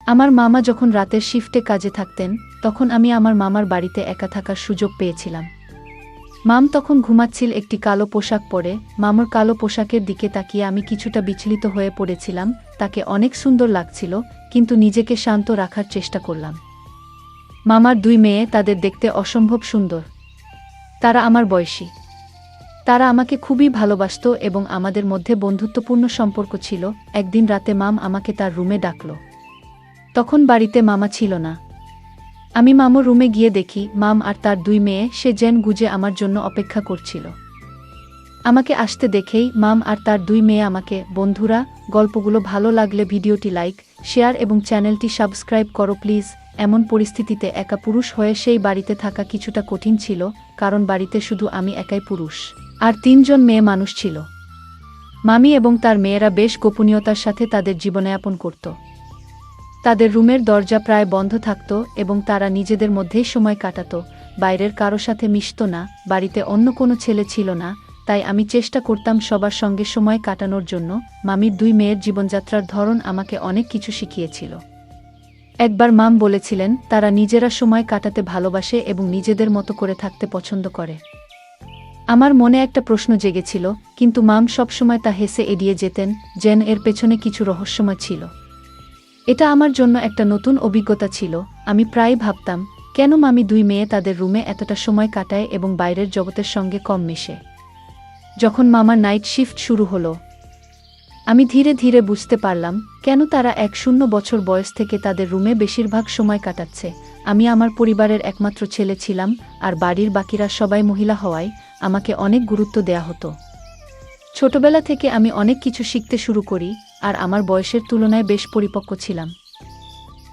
আমার মামা যখন রাতের শিফটে কাজে থাকতেন তখন আমি আমার মামার বাড়িতে একা থাকার সুযোগ পেয়েছিলাম। মাম তখন ঘুমাচ্ছিল একটি কালো পোশাক পরে। মামার কালো পোশাকের দিকে তাকিয়ে আমি কিছুটা বিচলিত হয়ে পড়েছিলাম। তাকে অনেক সুন্দর লাগছিল, কিন্তু নিজেকে শান্ত রাখার চেষ্টা করলাম। মামার দুই মেয়ে, তাদের দেখতে অসম্ভব সুন্দর। তারা আমার বয়সী। তারা আমাকে খুবই ভালোবাসত এবং আমাদের মধ্যে বন্ধুত্বপূর্ণ সম্পর্ক ছিল। একদিন রাতে মাম আমাকে তার রুমে ডাকল। তখন বাড়িতে মামা ছিল না। আমি মামুর রুমে গিয়ে দেখি মাম আর তার দুই মেয়ে সে জেন গুজে আমার জন্য অপেক্ষা করছিল। আমাকে আসতে দেখেই মাম আর তার দুই মেয়ে আমাকে, বন্ধুরা, গল্পগুলো ভালো লাগলে ভিডিওটি লাইক, শেয়ার এবং চ্যানেলটি সাবস্ক্রাইব করো প্লিজ। এমন পরিস্থিতিতে একা পুরুষ হয়ে সেই বাড়িতে থাকা কিছুটা কঠিন ছিল, কারণ বাড়িতে শুধু আমি একাই পুরুষ আর তিনজন মেয়ে মানুষ ছিল। মামি এবং তার মেয়েরা বেশ গোপনীয়তার সাথে তাদের জীবনযাপন করত। তাদের রুমের দরজা প্রায় বন্ধ থাকত এবং তারা নিজেদের মধ্যেই সময় কাটাত, বাইরের কারো সাথে মিশত না। বাড়িতে অন্য কোনো ছেলে ছিল না, তাই আমি চেষ্টা করতাম সবার সঙ্গে সময় কাটানোর জন্য। মামির দুই মেয়ের জীবনযাত্রার ধরন আমাকে অনেক কিছু শিখিয়েছিল। একবার মাম বলেছিলেন তারা নিজেরা সময় কাটাতে ভালোবাসে এবং নিজেদের মতো করে থাকতে পছন্দ করে। আমার মনে একটা প্রশ্ন জেগেছিল, কিন্তু মাম সবসময় তা হেসে এড়িয়ে যেতেন, যেন এর পেছনে কিছু রহস্যময় ছিল। এটা আমার জন্য একটা নতুন অভিজ্ঞতা ছিল। আমি প্রায় ভাবতাম, কেন মামি দুই মেয়ে তাদের রুমে এতটা সময় কাটায় এবং বাইরের জগতের সঙ্গে কম মেশে। যখন মামার নাইট শিফট শুরু হলো, আমি ধীরে ধীরে বুঝতে পারলাম কেন তারা ১০ বছর বয়স থেকে তাদের রুমে বেশিরভাগ সময় কাটাচ্ছে। আমি আমার পরিবারের একমাত্র ছেলে ছিলাম, আর বাড়ির বাকিরা সবাই মহিলা হওয়ায় আমাকে অনেক গুরুত্ব দেয়া হতো। ছোটবেলা থেকে আমি অনেক কিছু শিখতে শুরু করি, আর আমার বয়সের তুলনায় বেশ পরিপক্ক ছিলাম।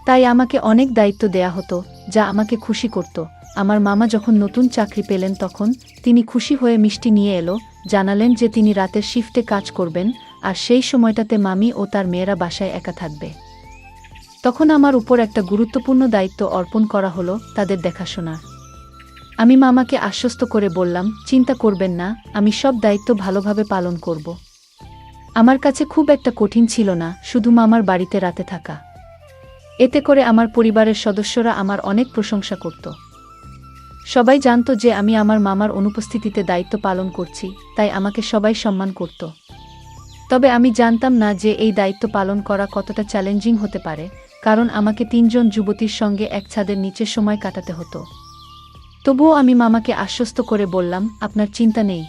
তাই আমাকে অনেক দায়িত্ব দেয়া হতো, যা আমাকে খুশি করত। আমার মামা যখন নতুন চাকরি পেলেন তখন তিনি খুশি হয়ে মিষ্টি নিয়ে এলো, জানালেন যে তিনি রাতের শিফটে কাজ করবেন, আর সেই সময়টাতে মামি ও তার মেয়েরা বাসায় একা থাকবে। তখন আমার উপর একটা গুরুত্বপূর্ণ দায়িত্ব অর্পণ করা হলো, তাদের দেখাশোনার। আমি মামাকে আশ্বস্ত করে বললাম, চিন্তা করবেন না, আমি সব দায়িত্ব ভালোভাবে পালন করব। আমার কাছে খুব একটা কঠিন ছিল না শুধু মামার বাড়িতে রাতে থাকা। এতে করে আমার পরিবারের সদস্যরা আমার অনেক প্রশংসা করত। সবাই জানত যে আমি আমার মামার অনুপস্থিতিতে দায়িত্ব পালন করছি, তাই আমাকে সবাই সম্মান করত। তবে আমি জানতাম না যে এই দায়িত্ব পালন করা কতটা চ্যালেঞ্জিং হতে পারে, কারণ আমাকে তিনজন যুবতীর সঙ্গে এক ছাদের নিচে সময় কাটাতে হতো। তবুও আমি মামাকে আশ্বস্ত করে বললাম, আপনার চিন্তা নেই,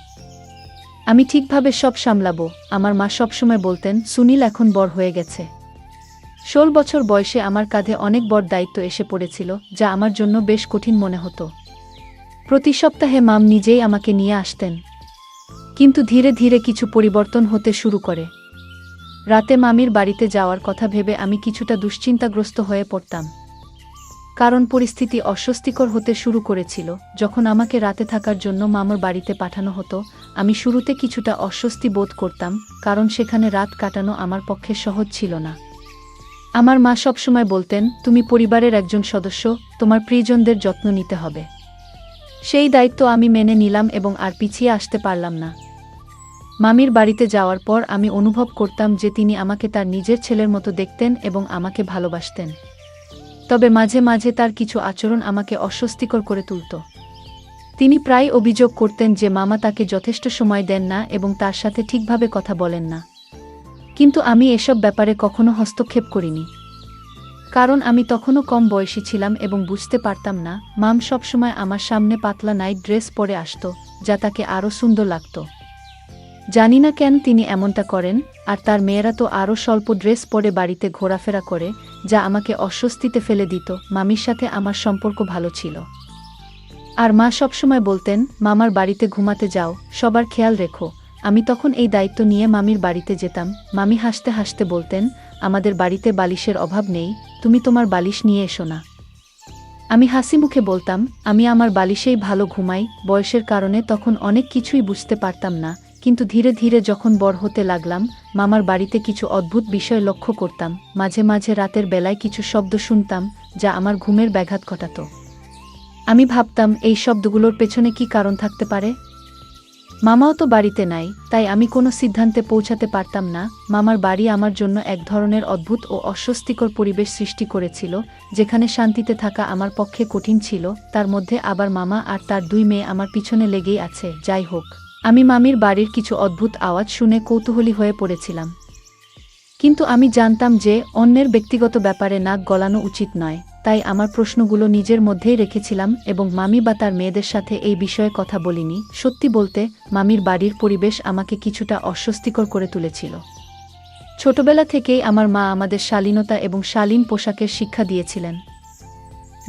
আমি ঠিকভাবে সব সামলাবো। আমার মা সবসময় বলতেন, সুনীল এখন বড় হয়ে গেছে। 16 বছর বয়সে আমার কাঁধে অনেক বড় দায়িত্ব এসে পড়েছিল, যা আমার জন্য বেশ কঠিন মনে হতো। প্রতি সপ্তাহে মাম নিজেই আমাকে নিয়ে আসতেন। কিন্তু ধীরে ধীরে কিছু পরিবর্তন হতে শুরু করে। রাতে মামির বাড়িতে যাওয়ার কথা ভেবে আমি কিছুটা দুশ্চিন্তাগ্রস্ত হয়ে পড়তাম, কারণ পরিস্থিতি অস্বস্তিকর হতে শুরু করেছিল। যখন আমাকে রাতে থাকার জন্য মামার বাড়িতে পাঠানো হতো, আমি শুরুতে কিছুটা অস্বস্তি বোধ করতাম, কারণ সেখানে রাত কাটানো আমার পক্ষে সহজ ছিল না। আমার মা সবসময় বলতেন, তুমি পরিবারের একজন সদস্য, তোমার প্রিয়জনদের যত্ন নিতে হবে। সেই দায়িত্ব আমি মেনে নিলাম এবং আর পিছিয়ে আসতে পারলাম না। মামির বাড়িতে যাওয়ার পর আমি অনুভব করতাম যে তিনি আমাকে তার নিজের ছেলের মতো দেখতেন এবং আমাকে ভালোবাসতেন। তবে মাঝে মাঝে তার কিছু আচরণ আমাকে অস্বস্তিকর করে তুলত। তিনি প্রায় অভিযোগ করতেন যে মামা তাকে যথেষ্ট সময় দেন না এবং তার সাথে ঠিকভাবে কথা বলেন না। কিন্তু আমি এসব ব্যাপারে কখনো হস্তক্ষেপ করিনি, কারণ আমি তখনও কম বয়সী ছিলাম এবং বুঝতে পারতাম না। মাম সবসময় আমার সামনে পাতলা নাইট ড্রেস পরে আসত, যা তাকে আরও সুন্দর লাগত। জানি না কেন তিনি এমনটা করেন, আর তার মেয়েরা তো আরও স্বল্প ড্রেস পরে বাড়িতে ঘোরাফেরা করে, যা আমাকে অস্বস্তিতে ফেলে দিত। মামির সাথে আমার সম্পর্ক ভালো ছিল, আর মা সবসময় বলতেন, মামার বাড়িতে ঘুমাতে যাও, সবার খেয়াল রেখো। আমি তখন এই দায়িত্ব নিয়ে মামির বাড়িতে যেতাম। মামি হাসতে হাসতে বলতেন, আমাদের বাড়িতে বালিশের অভাব নেই, তুমি তোমার বালিশ নিয়ে এসো না। আমি হাসি মুখে বলতাম, আমি আমার বালিশেই ভালো ঘুমাই। বয়সের কারণে তখন অনেক কিছুই বুঝতে পারতাম না, কিন্তু ধীরে ধীরে যখন বড় হতে লাগলাম, মামার বাড়িতে কিছু অদ্ভুত বিষয় লক্ষ্য করতাম। মাঝে মাঝে রাতের বেলায় কিছু শব্দ শুনতাম, যা আমার ঘুমের ব্যাঘাত ঘটাত। আমি ভাবতাম, এই শব্দগুলোর পেছনে কি কারণ থাকতে পারে। মামাও তো বাড়িতে নাই, তাই আমি কোনো সিদ্ধান্তে পৌঁছাতে পারতাম না। মামার বাড়ি আমার জন্য এক ধরনের অদ্ভুত ও অস্বস্তিকর পরিবেশ সৃষ্টি করেছিল, যেখানে শান্তিতে থাকা আমার পক্ষে কঠিন ছিল। তার মধ্যে আবার মামা আর তার 2 মেয়ে আমার পিছনে লেগেই আছে। যাই হোক, আমি মামির বাড়ির কিছু অদ্ভুত আওয়াজ শুনে কৌতূহলী হয়ে পড়েছিলাম। কিন্তু আমি জানতাম যে অন্যের ব্যক্তিগত ব্যাপারে নাক গলানো উচিত নয়, তাই আমার প্রশ্নগুলো নিজের মধ্যেই রেখেছিলাম এবং মামি বা তার মেয়েদের সাথে এই বিষয়ে কথা বলিনি। সত্যি বলতে, মামির বাড়ির পরিবেশ আমাকে কিছুটা অস্বস্তিকর করে তুলেছিল। ছোটবেলা থেকেই আমার মা আমাদের শালীনতা এবং শালীন পোশাকের শিক্ষা দিয়েছিলেন,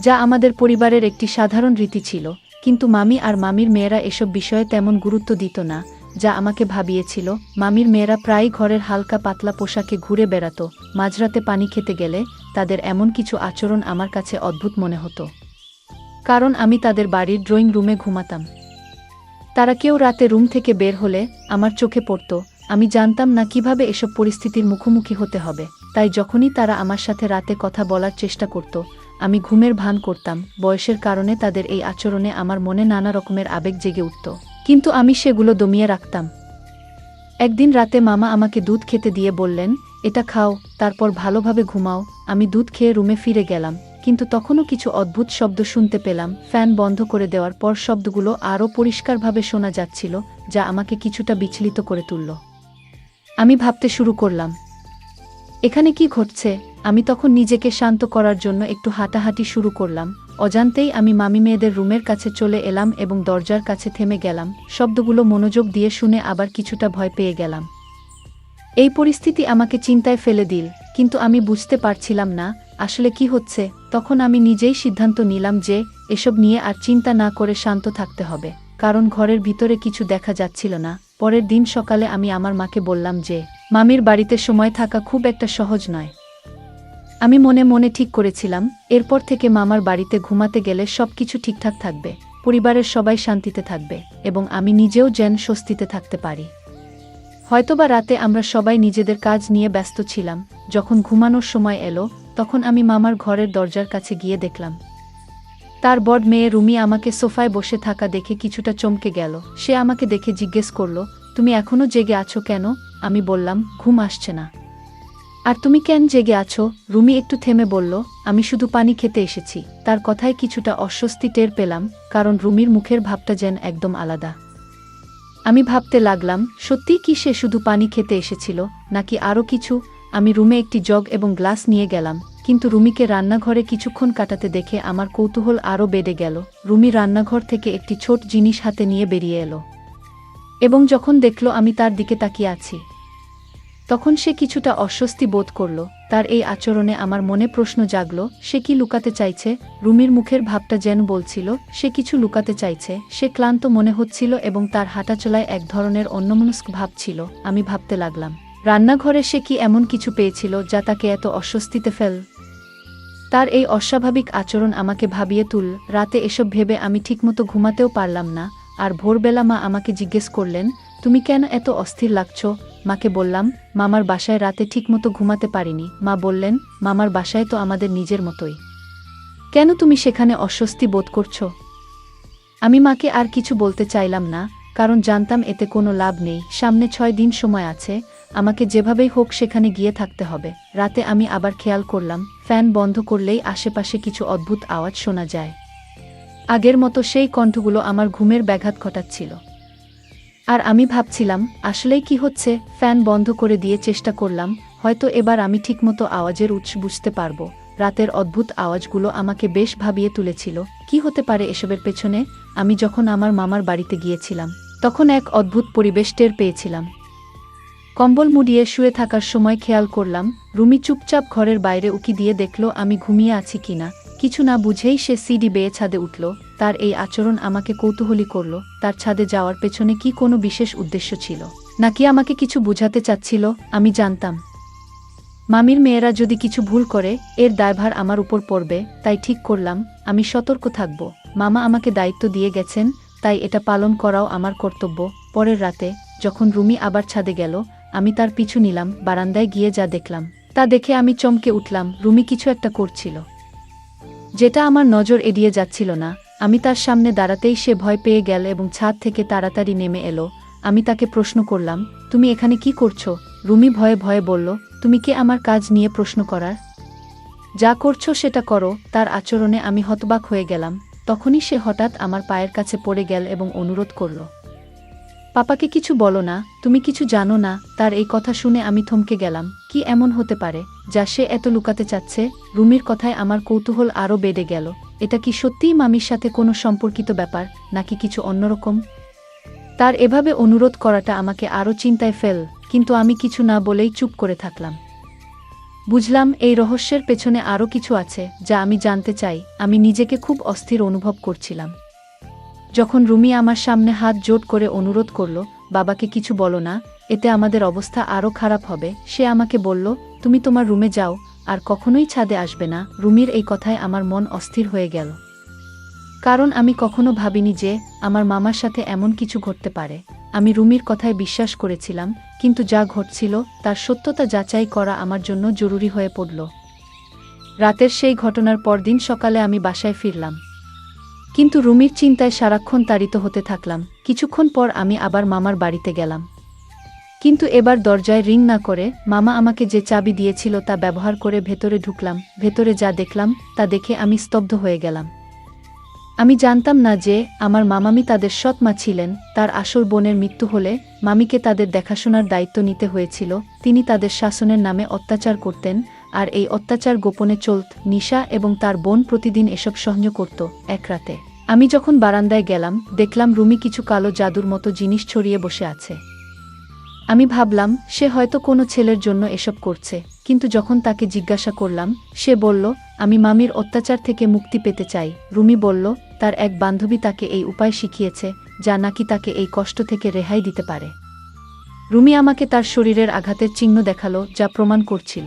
যা আমাদের পরিবারের একটি সাধারণ রীতি ছিল। কিন্তু মামি আর মামির মেয়েরা এসব বিষয়ে তেমন গুরুত্ব দিত না, যা আমাকে ভাবিয়েছিল। মামির মেয়েরা প্রায়ই ঘরের হালকা পাতলা পোশাকে ঘুরে বেড়াত। মাঝরাতে পানি খেতে গেলে তাদের এমন কিছু আচরণ আমার কাছে অদ্ভুত মনে হতো, কারণ আমি তাদের বাড়ির ড্রয়িং রুমে ঘুমাতাম। তারা কেউ রাতে রুম থেকে বের হলে আমার চোখে পড়ত। আমি জানতাম না কিভাবে এসব পরিস্থিতির মুখোমুখি হতে হবে, তাই যখনই তারা আমার সাথে রাতে কথা বলার চেষ্টা করত, আমি ঘুমের ভান করতাম। বয়সের কারণে তাদের এই আচরণে আমার মনে নানা রকমের আবেগ জেগে উঠত, কিন্তু আমি সেগুলো দমিয়ে রাখতাম। একদিন রাতে মামা আমাকে দুধ খেতে দিয়ে বললেন, এটা খাও, তারপর ভালোভাবে ঘুমাও। আমি দুধ খেয়ে রুমে ফিরে গেলাম, কিন্তু তখনও কিছু অদ্ভুত শব্দ শুনতে পেলাম। ফ্যান বন্ধ করে দেওয়ার পর শব্দগুলো আরও পরিষ্কারভাবে শোনা যাচ্ছিল, যা আমাকে কিছুটা বিচলিত করে তুলল। আমি ভাবতে শুরু করলাম, এখানে কি ঘটছে? আমি তখন নিজেকে শান্ত করার জন্য একটু হাঁটাহাঁটি শুরু করলাম। অজান্তেই আমি মামি মেয়েদের রুমের কাছে চলে এলাম এবং দরজার কাছে থেমে গেলাম। শব্দগুলো মনোযোগ দিয়ে শুনে আবার কিছুটা ভয় পেয়ে গেলাম। এই পরিস্থিতি আমাকে চিন্তায় ফেলে দিল, কিন্তু আমি বুঝতে পারছিলাম না আসলে কি হচ্ছে। তখন আমি নিজেই সিদ্ধান্ত নিলাম যে এসব নিয়ে আর চিন্তা না করে শান্ত থাকতে হবে, কারণ ঘরের ভিতরে কিছু দেখা যাচ্ছিল না। পরের দিন সকালে আমি আমার মাকে বললাম যে মামির বাড়িতে সময় থাকা খুব একটা সহজ নয়। আমি মনে মনে ঠিক করেছিলাম, এরপর থেকে মামার বাড়িতে ঘুমাতে গেলে সবকিছু ঠিকঠাক থাকবে, পরিবারের সবাই শান্তিতে থাকবে এবং আমি নিজেও যেন স্বস্তিতে থাকতে পারি। হয়তোবা রাতে আমরা সবাই নিজেদের কাজ নিয়ে ব্যস্ত ছিলাম। যখন ঘুমানোর সময় এলো, তখন আমি মামার ঘরের দরজার কাছে গিয়ে দেখলাম তার বড় মেয়ে রুমি আমাকে সোফায় বসে থাকা দেখে কিছুটা চমকে গেল। সে আমাকে দেখে জিজ্ঞেস করল, তুমি এখনো জেগে আছো কেন? আমি বললাম, ঘুম আসছে না। আর তুমি কেন জেগে আছো? রুমি একটু থেমে বলল, আমি শুধু পানি খেতে এসেছি। তার কথায় কিছুটা অস্বস্তি টের পেলাম, কারণ রুমির মুখের ভাবটা যেন একদম আলাদা। আমি ভাবতে লাগলাম, সত্যিই কি সে শুধু পানি খেতে এসেছিল, নাকি আরও কিছু? আমি রুমে একটি জগ এবং গ্লাস নিয়ে গেলাম, কিন্তু রুমিকে রান্নাঘরে কিছুক্ষণ কাটাতে দেখে আমার কৌতূহল আরও বেড়ে গেল। রুমি রান্নাঘর থেকে একটি ছোট জিনিস হাতে নিয়ে বেরিয়ে এলো এবং যখন দেখল আমি তার দিকে তাকিয়ে আছি, তখন সে কিছুটা অস্বস্তি বোধ করল। তার এই আচরণে আমার মনে প্রশ্ন জাগল, সে কি লুকাতে চাইছে? রুমির মুখের ভাবটা যেন বলছিল সে কিছু লুকাতে চাইছে। সে ক্লান্ত মনে হচ্ছিল এবং তার হাঁটাচলায় এক ধরনের অন্যমনস্ক ভাব ছিল। আমি ভাবতে লাগলাম, রান্নাঘরে সে কি এমন কিছু পেয়েছিল যা তাকে এত অস্বস্তিতে ফেল? তার এই অস্বাভাবিক আচরণ আমাকে ভাবিয়ে তুল। রাতে এসব ভেবে আমি ঠিকমতো ঘুমাতেও পারলাম না। আর ভোরবেলা মা আমাকে জিজ্ঞেস করলেন, তুমি কেন এত অস্থির লাগছো? মাকে বললাম, মামার বাসায় রাতে ঠিকমতো ঘুমাতে পারিনি। মা বললেন, মামার বাসায় তো আমাদের নিজের মতোই, কেন তুমি সেখানে অস্বস্তি বোধ করছো? আমি মাকে আর কিছু বলতে চাইলাম না, কারণ জানতাম এতে কোনো লাভ নেই। সামনে 6 দিন সময় আছে, আমাকে যেভাবেই হোক সেখানে গিয়ে থাকতে হবে। রাতে আমি আবার খেয়াল করলাম, ফ্যান বন্ধ করলেই আশেপাশে কিছু অদ্ভুত আওয়াজ শোনা যায়। আগের মতো সেই কণ্ঠগুলো আমার ঘুমের ব্যাঘাত ঘটাচ্ছিল। আর আমি ভাবছিলাম, আসলেই কি হচ্ছে? ফ্যান বন্ধ করে দিয়ে চেষ্টা করলাম, হয়তো এবার আমি ঠিকমতো আওয়াজের উৎস বুঝতে পারবো। রাতের অদ্ভুত আওয়াজগুলো আমাকে বেশ ভাবিয়ে তুলেছিল। কি হতে পারে এসবের পেছনে? আমি যখন আমার মামার বাড়িতে গিয়েছিলাম, তখন এক অদ্ভুত পরিবেশ টের পেয়েছিলাম। কম্বল মুড়িয়ে শুয়ে থাকার সময় খেয়াল করলাম, রুমি চুপচাপ ঘরের বাইরে উকি দিয়ে দেখল আমি ঘুমিয়ে আছি কিনা। কিছু না বুঝেই সে সিঁড়ি বেয়ে ছাদে উঠল। তার এই আচরণ আমাকে কৌতূহলী করল। তার ছাদে যাওয়ার পেছনে কি কোনো বিশেষ উদ্দেশ্য ছিল, নাকি আমাকে কিছু বুঝাতে চাচ্ছিল? আমি জানতাম, মামির মেয়েরা যদি কিছু ভুল করে, এর দায়ভার আমার উপর পড়বে। তাই ঠিক করলাম, আমি সতর্ক থাকব। মামা আমাকে দায়িত্ব দিয়ে গেছেন, তাই এটা পালন করাও আমার কর্তব্য। পরের রাতে যখন রুমি আবার ছাদে গেল, আমি তার পিছু নিলাম। বারান্দায় গিয়ে যা দেখলাম তা দেখে আমি চমকে উঠলাম। রুমি কিছু একটা করছিল, যেটা আমার নজর এড়িয়ে যাচ্ছিল না। আমি তার সামনে দাঁড়াতেই সে ভয় পেয়ে গেল এবং ছাদ থেকে তাড়াতাড়ি নেমে এলো। আমি তাকে প্রশ্ন করলাম, তুমি এখানে কি করছো? রুমি ভয়ে ভয়ে বলল, তুমি কি আমার কাজ নিয়ে প্রশ্ন করার? যা করছো সেটা করো। তার আচরণে আমি হতবাক হয়ে গেলাম। তখনই সে হঠাৎ আমার পায়ের কাছে পড়ে গেল এবং অনুরোধ করল, পাপাকে কিছু বলো না, তুমি কিছু জানো না। তার এই কথা শুনে আমি থমকে গেলাম। কি এমন হতে পারে যা সে এত লুকাতে চাচ্ছে? রুমির কথায় আমার কৌতূহল আরও বেড়ে গেল। এটা কি সত্যিই মামির সাথে কোনো সম্পর্কিত ব্যাপার, নাকি কিছু অন্যরকম? তার এভাবে অনুরোধ করাটা আমাকে আরও চিন্তায় ফেল, কিন্তু আমি কিছু না বলেই চুপ করে থাকলাম। বুঝলাম এই রহস্যের পেছনে আরও কিছু আছে যা আমি জানতে চাই। আমি নিজেকে খুব অস্থির অনুভব করছিলাম। যখন রুমি আমার সামনে হাত জোট করে অনুরোধ করল, বাবাকে কিছু বলো না, এতে আমাদের অবস্থা আরও খারাপ হবে, সে আমাকে বলল, তুমি তোমার রুমে যাও, আর কখনোই ছাদে আসবে না। রুমির এই কথায় আমার মন অস্থির হয়ে গেল। কারণ আমি কখনো ভাবিনি যে আমার মামার সাথে এমন কিছু ঘটতে পারে। আমি রুমির কথায় বিশ্বাস করেছিলাম, কিন্তু যা ঘটছিল তার সত্যতা যাচাই করা আমার জন্য জরুরি হয়ে পড়ল। রাতের সেই ঘটনার পরদিন সকালে আমি বাসায় ফিরলাম, কিন্তু রুমির চিন্তায় সারাক্ষণ তাড়িত হতে থাকলাম। কিছুক্ষণ পর আমি আবার মামার বাড়িতে গেলাম, কিন্তু এবার দরজায় রিং না করে মামা আমাকে যে চাবি দিয়েছিল তা ব্যবহার করে ভেতরে ঢুকলাম। ভেতরে যা দেখলাম তা দেখে আমি স্তব্ধ হয়ে গেলাম। আমি জানতাম না যে আমার মামামি তাদের সৎ মা ছিলেন। তার আসল বোনের মৃত্যু হলে মামিকে তাদের দেখাশোনার দায়িত্ব নিতে হয়েছিল। তিনি তাদের শাসনের নামে অত্যাচার করতেন, আর এই অত্যাচার গোপনে চলত। নিশা এবং তার বোন প্রতিদিন এসব সহ্য করত। এক রাতে আমি যখন বারান্দায় গেলাম, দেখলাম রুমি কিছু কালো জাদুর মতো জিনিস ছড়িয়ে বসে আছে। আমি ভাবলাম সে হয়তো কোনো ছেলের জন্য এসব করছে, কিন্তু যখন তাকে জিজ্ঞাসা করলাম, সে বলল, আমি মামির অত্যাচার থেকে মুক্তি পেতে চাই। রুমি বলল, তার এক বান্ধবী তাকে এই উপায় শিখিয়েছে, যা নাকি তাকে এই কষ্ট থেকে রেহাই দিতে পারে। রুমি আমাকে তার শরীরের আঘাতের চিহ্ন দেখালো, যা প্রমাণ করছিল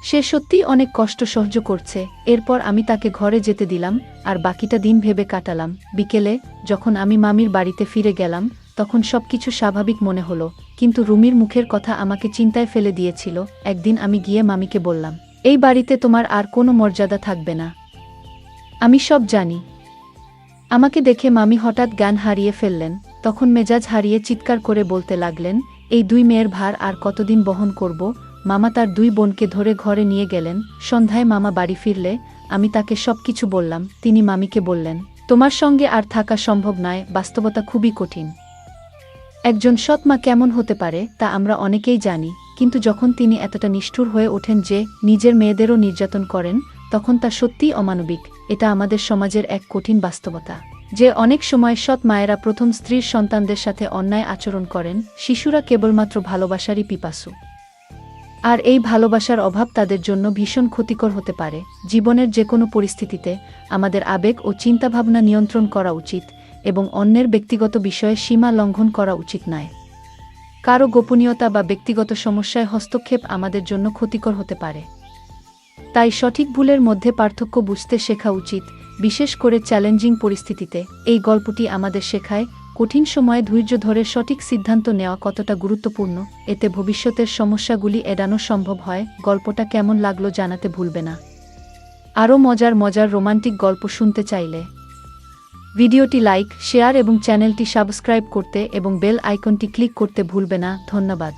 সে সত্যিই অনেক কষ্ট সহ্য করছে। এরপর আমি তাকে ঘরে যেতে দিলাম, আর বাকিটা দিন ভেবে কাটালাম। বিকেলে যখন আমি মামির বাড়িতে ফিরে গেলাম, তখন সবকিছু স্বাভাবিক মনে হলো, কিন্তু রুমির মুখের কথা আমাকে চিন্তায় ফেলে দিয়েছিল। একদিন আমি গিয়ে মামিকে বললাম, এই বাড়িতে তোমার আর কোনো মর্যাদা থাকবে না, আমি সব জানি। আমাকে দেখে মামি হঠাৎ জ্ঞান হারিয়ে ফেললেন। তখন মেজাজ হারিয়ে চিৎকার করে বলতে লাগলেন, এই দুই মেয়ের ভার আর কতদিন বহন করব? মামা তার দুই বোনকে ধরে ঘরে নিয়ে গেলেন। সন্ধ্যায় মামা বাড়ি ফিরলে আমি তাকে সবকিছু বললাম। তিনি মামিকে বললেন, তোমার সঙ্গে আর থাকা সম্ভব নয়, বাস্তবতা খুবই কঠিন। একজন সৎ মা কেমন হতে পারে তা আমরা অনেকেই জানি, কিন্তু যখন তিনি এতটা নিষ্ঠুর হয়ে ওঠেন যে নিজের মেয়েদেরও নির্যাতন করেন, তখন তা সত্যিই অমানবিক। এটা আমাদের সমাজের এক কঠিন বাস্তবতা যে অনেক সময় সৎ মায়েরা প্রথম স্ত্রীর সন্তানদের সাথে অন্যায় আচরণ করেন। শিশুরা কেবলমাত্র ভালোবাসারই পিপাসু, আর এই ভালোবাসার অভাব তাদের জন্য ভীষণ ক্ষতিকর হতে পারে। জীবনের যে কোনো পরিস্থিতিতে আমাদের আবেগ ও চিন্তাভাবনা নিয়ন্ত্রণ করা উচিত, এবং অন্যের ব্যক্তিগত বিষয়ে সীমা লঙ্ঘন করা উচিত নয়। কারো গোপনীয়তা বা ব্যক্তিগত সমস্যায় হস্তক্ষেপ আমাদের জন্য ক্ষতিকর হতে পারে। তাই সঠিক ভুলের মধ্যে পার্থক্য বুঝতে শেখা উচিত, বিশেষ করে চ্যালেঞ্জিং পরিস্থিতিতে। এই গল্পটি আমাদের শেখায় কঠিন সময়ে ধৈর্য ধরে সঠিক সিদ্ধান্ত নেওয়া কতটা গুরুত্বপূর্ণ। এতে ভবিষ্যতের সমস্যাগুলি এড়ানো সম্ভব হয়। গল্পটা কেমন লাগলো জানাতে ভুলবে না। আরও মজার মজার রোমান্টিক গল্প শুনতে চাইলে ভিডিওটি লাইক, শেয়ার এবং চ্যানেলটি সাবস্ক্রাইব করতে এবং বেল আইকনটি ক্লিক করতে ভুলবে না। ধন্যবাদ।